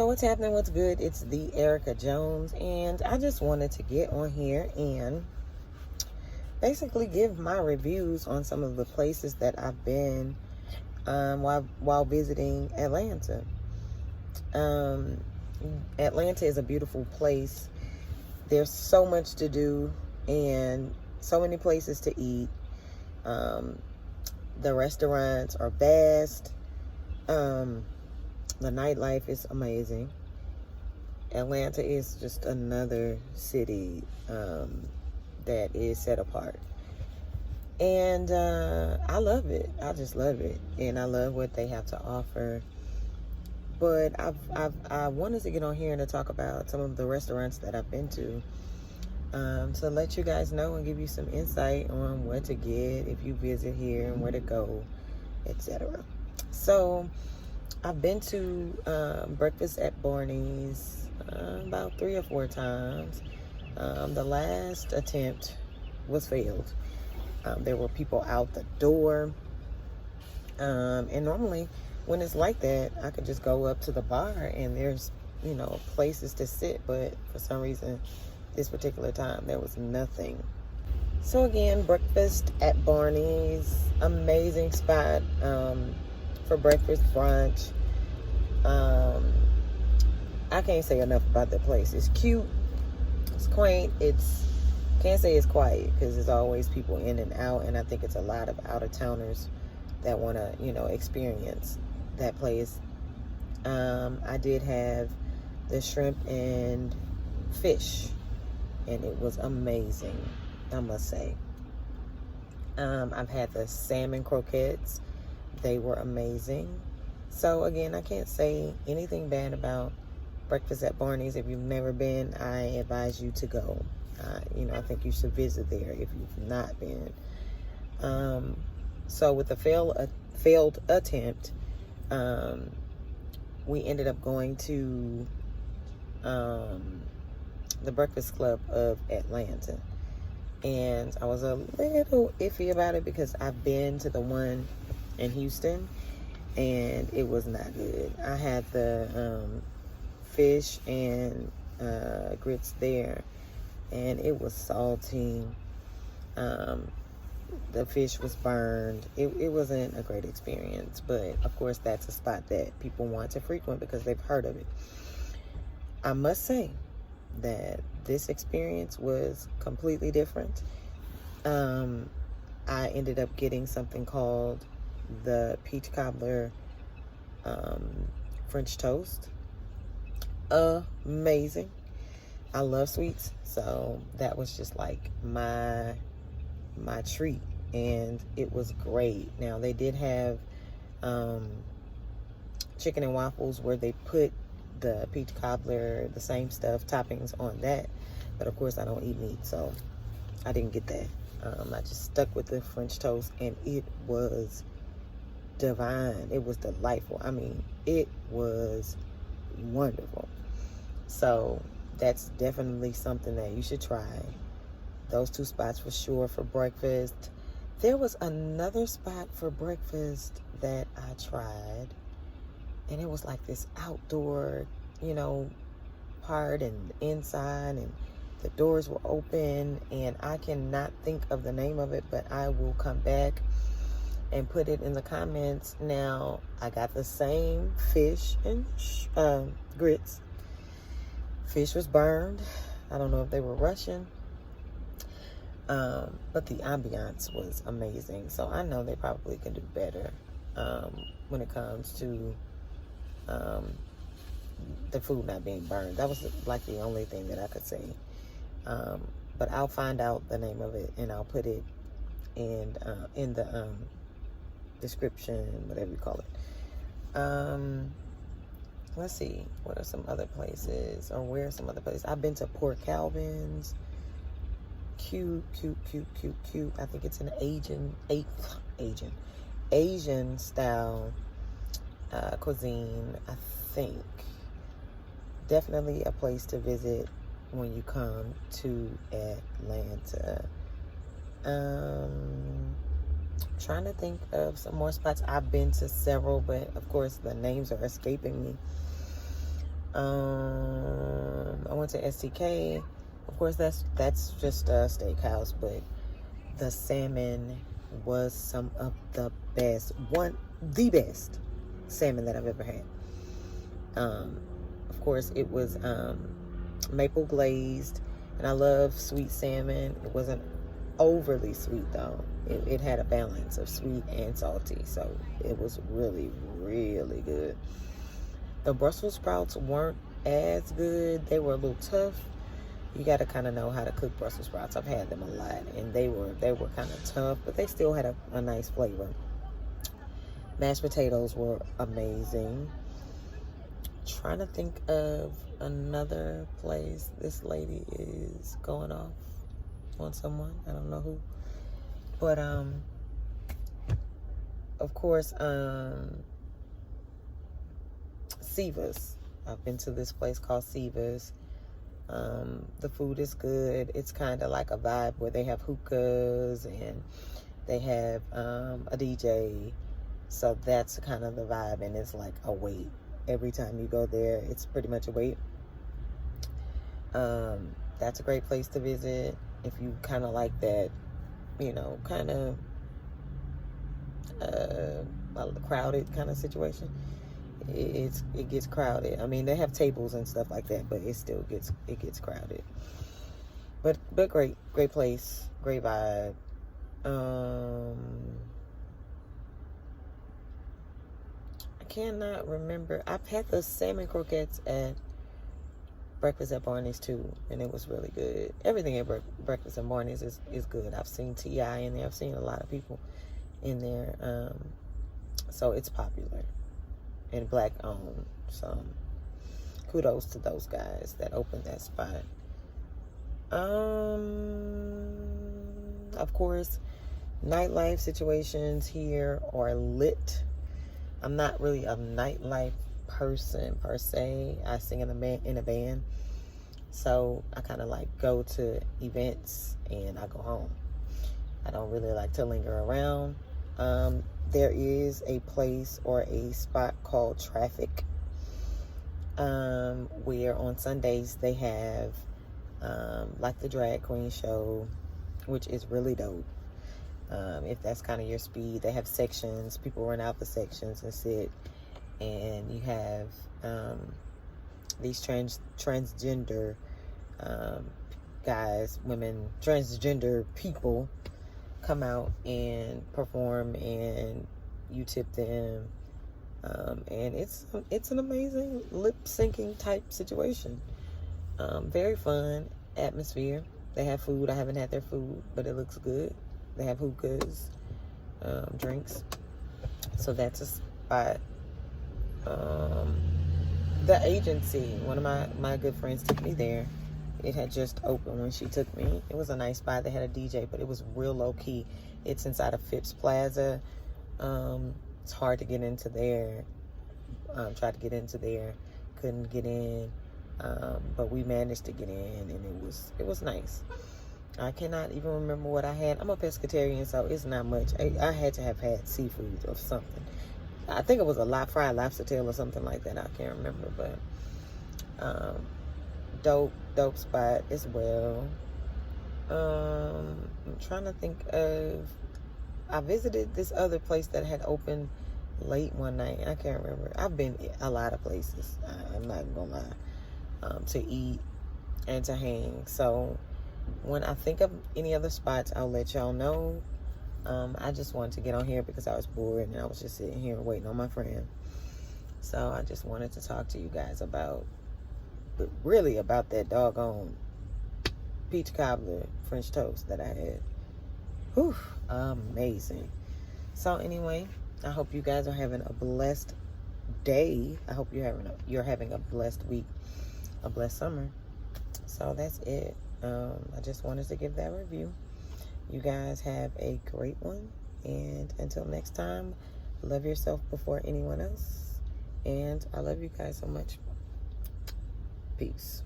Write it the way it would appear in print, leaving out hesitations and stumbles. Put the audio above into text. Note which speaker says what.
Speaker 1: So what's happening? What's good? It's the Erica Jones, and I just wanted to get on here and basically give my reviews on some of the places that I've been while visiting Atlanta. Um, Atlanta is a beautiful place. There's so much to do and so many places to eat. The restaurants are vast. The nightlife is amazing. Atlanta is just another city that is set apart. And I love it. I just love it. And I love what they have to offer. But I wanted to get on here and to talk about some of the restaurants that I've been to. To let you guys know and give you some insight on what to get if you visit here and where to go, etc. So I've been to breakfast at Barney's about 3 or 4 times. The last attempt was failed. There were people out the door. And normally when it's like that, I could just go up to the bar and there's, places to sit. But for some reason, this particular time, there was nothing. So again, breakfast at Barney's, amazing spot for breakfast, brunch. I can't say enough about that place. It's cute, it's quaint, can't say it's quiet because there's always people in and out, and I think it's a lot of out-of-towners that want to, experience that place. I did have the shrimp and fish, and it was amazing, I must say. I've had the salmon croquettes. They were amazing. So again, I can't say anything bad about breakfast at Barney's. If you've never been, I advise you to go. I think you should visit there if you've not been. So with the failed attempt, we ended up going to the Breakfast Club of Atlanta. And I was a little iffy about it because I've been to the one in Houston and it was not good. I had the fish and grits there and it was salty. The fish was burned. It wasn't a great experience, but of course that's a spot that people want to frequent because they've heard of it. I must say that this experience was completely different. I ended up getting something called the peach cobbler French toast. Amazing. I love sweets, so that was just like my treat, and it was great. Now they did have chicken and waffles where they put the peach cobbler, the same stuff, toppings on that, but of course I don't eat meat, so I didn't get that. I just stuck with the French toast, and it was divine. It was delightful. I mean, it was wonderful. So that's definitely something that you should try. Those 2 spots for sure for breakfast. There was another spot for breakfast that I tried, and it was like this outdoor, part and inside, and the doors were open, and I cannot think of the name of it, but I will come back and put it in the comments. Now, I got the same fish and grits. Fish was burned. I don't know if they were Russian. But the ambiance was amazing. So I know they probably can do better when it comes to the food not being burned. That was like the only thing that I could say. But I'll find out the name of it and I'll put it in the description, whatever you call it. Let's see, what are some other places, or where are some other places? I've been to Port Calvin's. Cute. I think it's an Asian style cuisine, I think. Definitely a place to visit when you come to Atlanta. Trying to think of some more spots. I've been to several, but of course the names are escaping me. I went to STK. Of course, that's just a steakhouse, but the salmon was some of the best, the best salmon that I've ever had. Of course, it was maple glazed, and I love sweet salmon. It wasn't overly sweet though. It had a balance of sweet and salty, so it was really, really good. The Brussels sprouts weren't as good. They were a little tough. You got to kind of know how to cook Brussels sprouts. I've had them a lot, and they were kind of tough, but they still had a nice flavor. Mashed potatoes were amazing. Trying to think of another place. This lady is going off on someone. I don't know who, but of course, Sivas. I've been to this place called Sivas. The food is good. It's kind of like a vibe where they have hookahs and they have a DJ. So that's kind of the vibe, and it's like a wait. Every time you go there, it's pretty much a wait. That's a great place to visit if you kind of like that, kind of crowded kind of situation. It gets crowded. I mean, they have tables and stuff like that, but it still gets crowded. But great place, great vibe. I cannot remember. I've had the salmon croquettes at Breakfast at Barney's too, and it was really good. Everything at Breakfast at Barney's is good. I've seen T.I. in there. I've seen a lot of people in there. So it's popular and black owned. So kudos to those guys that opened that spot. Of course, nightlife situations here are lit. I'm not really a nightlife person per se. I sing in a band, so I kind of like go to events and I go home. I don't really like to linger around. There is a place or a spot called Traffic, where on Sundays they have like the drag queen show, which is really dope. If that's kind of your speed, they have sections. People run out the sections and sit, and you have these transgender guys, women, transgender people come out and perform, and you tip them, and it's an amazing lip syncing type situation. Very fun atmosphere. They have food. I haven't had their food, but it looks good. They have hookahs, drinks. So that's a spot. The agency, one of my good friends took me there. It had just opened when she took me. It was a nice spot. They had a DJ, but it was real low key. It's inside of Phipps Plaza. It's hard to get into there. Tried to get into there, couldn't get in. But we managed to get in, and it was nice. I cannot even remember what I had. I'm a pescatarian, so it's not much. I had to have had seafood or something. I think it was a fried lobster tail or something like that. I can't remember, but dope spot as well. I'm trying to think of. I visited this other place that had opened late one night. I can't remember. I've been a lot of places. I'm not gonna lie. To eat and to hang. So when I think of any other spots, I'll let y'all know. I just wanted to get on here because I was bored and I was just sitting here waiting on my friend. So I just wanted to talk to you guys about that doggone peach cobbler French toast that I had. Whew, amazing. So anyway, I hope you guys are having a blessed day. I hope you're having a blessed week, a blessed summer. So that's it. I just wanted to give that review. You guys have a great one, and until next time, love yourself before anyone else, and I love you guys so much. Peace.